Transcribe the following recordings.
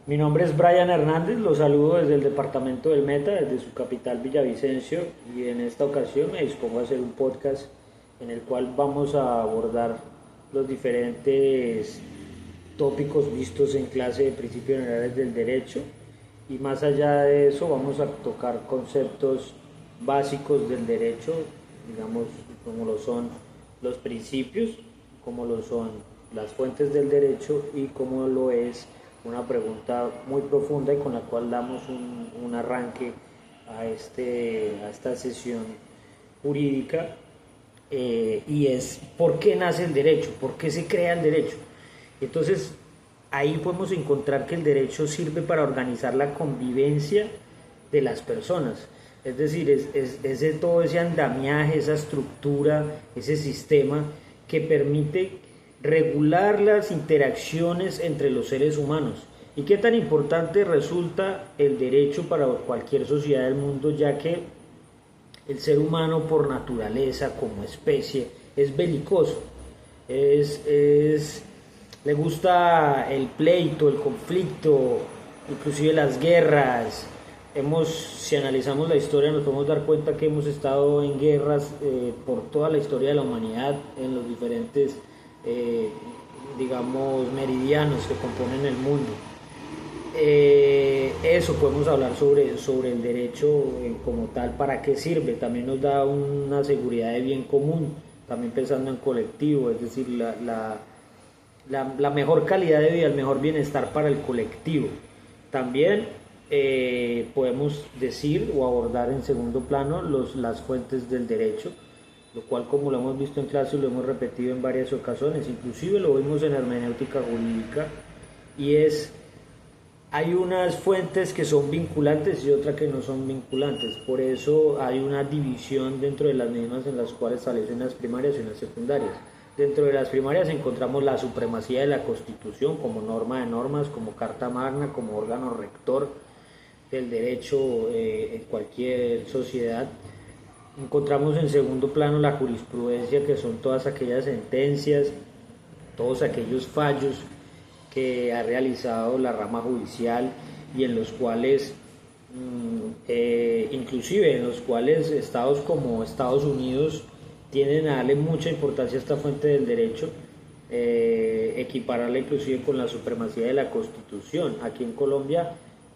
Mi nombre es Brian Hernández, los saludo desde el departamento del Meta, desde su capital Villavicencio, y en esta ocasión me dispongo a hacer un podcast en el cual vamos a abordar los diferentes tópicos vistos en clase de principios generales del derecho, y más allá de eso vamos a tocar conceptos básicos del derecho, digamos como lo son los principios, como lo son las fuentes del derecho y como lo es una pregunta muy profunda y con la cual damos un arranque a esta sesión jurídica, y es ¿por qué nace el derecho? ¿Por qué se crea el derecho? Entonces ahí podemos encontrar que el derecho sirve para organizar la convivencia de las personas, es decir, es de todo ese andamiaje, esa estructura, ese sistema que permite regular las interacciones entre los seres humanos. ¿Y qué tan importante resulta el derecho para cualquier sociedad del mundo, ya que el ser humano por naturaleza, como especie, es belicoso, le gusta el pleito, el conflicto, inclusive las guerras? Si analizamos la historia nos podemos dar cuenta que hemos estado en guerras por toda la historia de la humanidad, en los diferentes, eh, digamos, meridianos que componen el mundo. Eso podemos hablar sobre el derecho como tal, para qué sirve. También nos da una seguridad de bien común, también pensando en colectivo, es decir, la mejor calidad de vida, el mejor bienestar para el colectivo. También podemos decir o abordar en segundo plano las fuentes del derecho, lo cual, como lo hemos visto en clase, lo hemos repetido en varias ocasiones, inclusive lo vimos en hermenéutica jurídica, y hay unas fuentes que son vinculantes y otras que no son vinculantes. Por eso hay una división dentro de las mismas en las cuales establecen las primarias y las secundarias. Dentro de las primarias encontramos la supremacía de la Constitución como norma de normas, como carta magna, como órgano rector del derecho en cualquier sociedad. Encontramos en segundo plano la jurisprudencia, que son todas aquellas sentencias, todos aquellos fallos que ha realizado la rama judicial y en los cuales, inclusive en los cuales estados como Estados Unidos tienden a darle mucha importancia a esta fuente del derecho, equipararla inclusive con la supremacía de la Constitución. Aquí en Colombia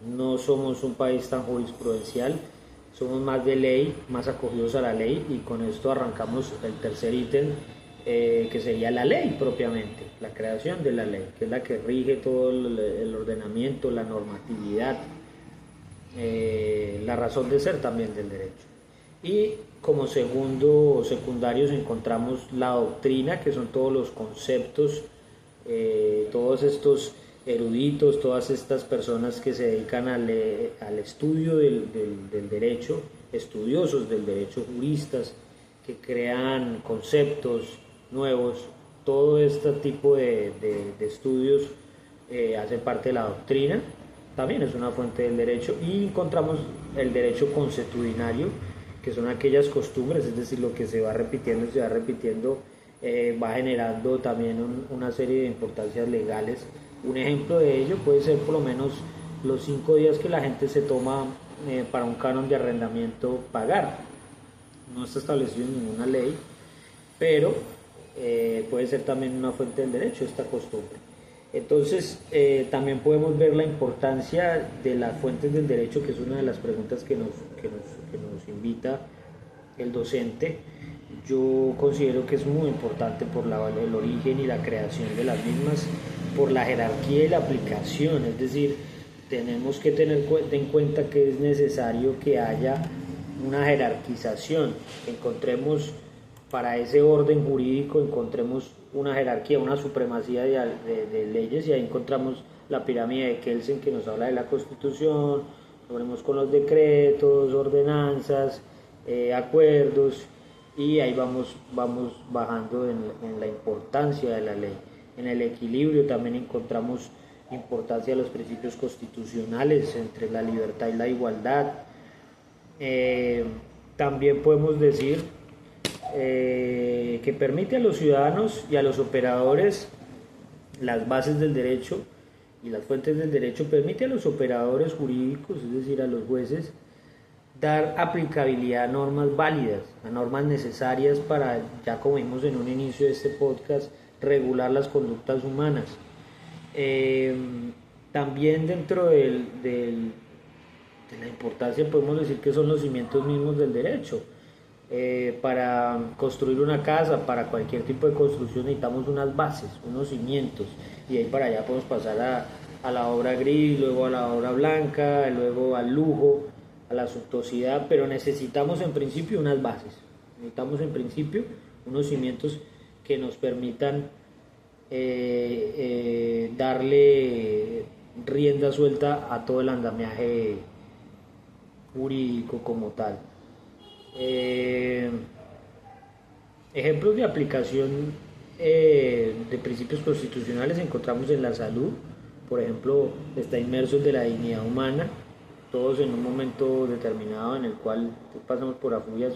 no somos un país tan jurisprudencial, somos más de ley, más acogidos a la ley, y con esto arrancamos el tercer ítem, que sería la ley propiamente, la creación de la ley, que es la que rige todo el ordenamiento, la normatividad, la razón de ser también del derecho. Y como segundo o secundarios encontramos la doctrina, que son todos los conceptos, todos estos eruditos, todas estas personas que se dedican al estudio del derecho, estudiosos del derecho, juristas, que crean conceptos nuevos. Todo este tipo de estudios hacen parte de la doctrina, también es una fuente del derecho. Y encontramos el derecho consuetudinario, que son aquellas costumbres, es decir, lo que se va repitiendo, va generando también una serie de importancias legales. Un ejemplo de ello puede ser por lo menos los 5 días que la gente se toma para un canon de arrendamiento pagar. No está establecido en ninguna ley, pero puede ser también una fuente del derecho esta costumbre. Entonces, también podemos ver la importancia de las fuentes del derecho, que es una de las preguntas que nos invita el docente. Yo considero que es muy importante por el origen y la creación de las mismas, por la jerarquía y la aplicación, es decir, tenemos que tener en cuenta que es necesario que haya una jerarquización, encontremos para ese orden jurídico, encontremos una jerarquía, una supremacía de leyes, y ahí encontramos la pirámide de Kelsen, que nos habla de la Constitución, lo ponemos con los decretos, ordenanzas, acuerdos, y ahí vamos bajando en la importancia de la ley. En el equilibrio también encontramos importancia de los principios constitucionales entre la libertad y la igualdad. También podemos decir que permite a los ciudadanos y a los operadores las bases del derecho, y las fuentes del derecho permite a los operadores jurídicos, es decir, a los jueces, dar aplicabilidad a normas válidas, a normas necesarias para, ya como vimos en un inicio de este podcast, regular las conductas humanas. También dentro de la importancia podemos decir que son los cimientos mismos del derecho. Para construir una casa, para cualquier tipo de construcción necesitamos unas bases, unos cimientos, y ahí para allá podemos pasar a la obra gris, luego a la obra blanca, luego al lujo, a la suntuosidad, pero necesitamos en principio unas bases, necesitamos en principio unos cimientos que nos permitan darle rienda suelta a todo el andamiaje jurídico como tal. Ejemplos de aplicación de principios constitucionales encontramos en la salud. Por ejemplo, está inmerso el de la dignidad humana. Todos en un momento determinado en el cual pasamos por afugias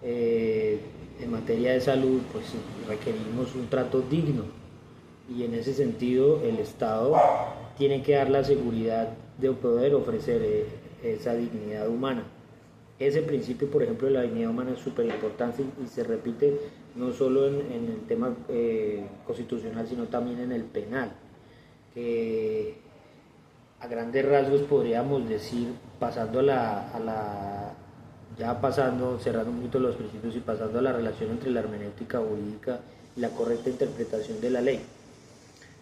en materia de salud, pues requerimos un trato digno, y en ese sentido el Estado tiene que dar la seguridad de poder ofrecer esa dignidad humana. Ese principio, por ejemplo, de la dignidad humana es súper importante y se repite no solo en el tema constitucional, sino también en el penal, que a grandes rasgos podríamos decir, cerrando un poquito los principios y pasando a la relación entre la hermenéutica jurídica y la correcta interpretación de la ley.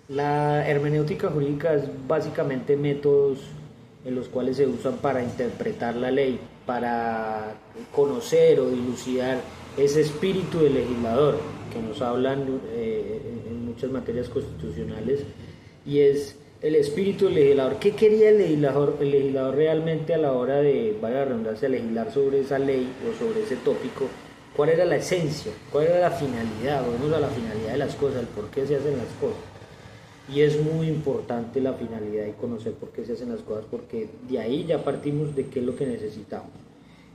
La hermenéutica jurídica es básicamente métodos en los cuales se usan para interpretar la ley, para conocer o dilucidar ese espíritu del legislador que nos hablan en muchas materias constitucionales, y es el espíritu del legislador. ¿Qué quería el legislador realmente a la hora de, valga la redundancia, legislar sobre esa ley o sobre ese tópico? ¿Cuál era la esencia? ¿Cuál era la finalidad? Volvemos a la finalidad de las cosas, el por qué se hacen las cosas. Y es muy importante la finalidad y conocer por qué se hacen las cosas, porque de ahí ya partimos de qué es lo que necesitamos.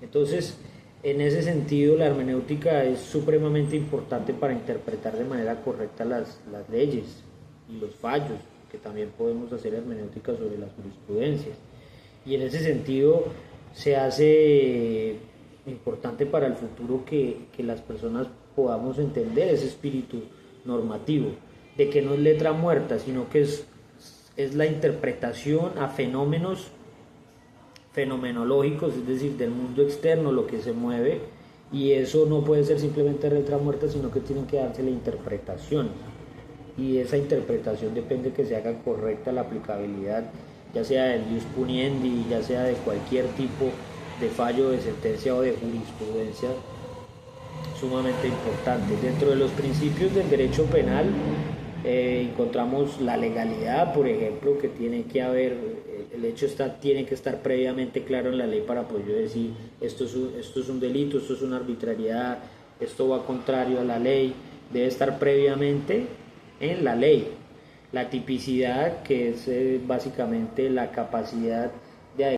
Entonces, en ese sentido, la hermenéutica es supremamente importante para interpretar de manera correcta las leyes y los fallos, que también podemos hacer hermenéutica sobre las jurisprudencias. Y en ese sentido, se hace importante para el futuro que las personas podamos entender ese espíritu normativo, de que no es letra muerta, sino que es la interpretación a fenómenos fenomenológicos, es decir, del mundo externo, lo que se mueve, y eso no puede ser simplemente letra muerta, sino que tiene que darse la interpretación, y esa interpretación depende que se haga correcta la aplicabilidad, ya sea del ius puniendi, ya sea de cualquier tipo de fallo, de sentencia o de jurisprudencia, sumamente importante. Dentro de los principios del derecho penal encontramos la legalidad, por ejemplo, que tiene que haber, el hecho tiene que estar previamente claro en la ley para poder decir esto es un delito, esto es una arbitrariedad, esto va contrario a la ley, debe estar previamente en la ley. La tipicidad, que es básicamente la capacidad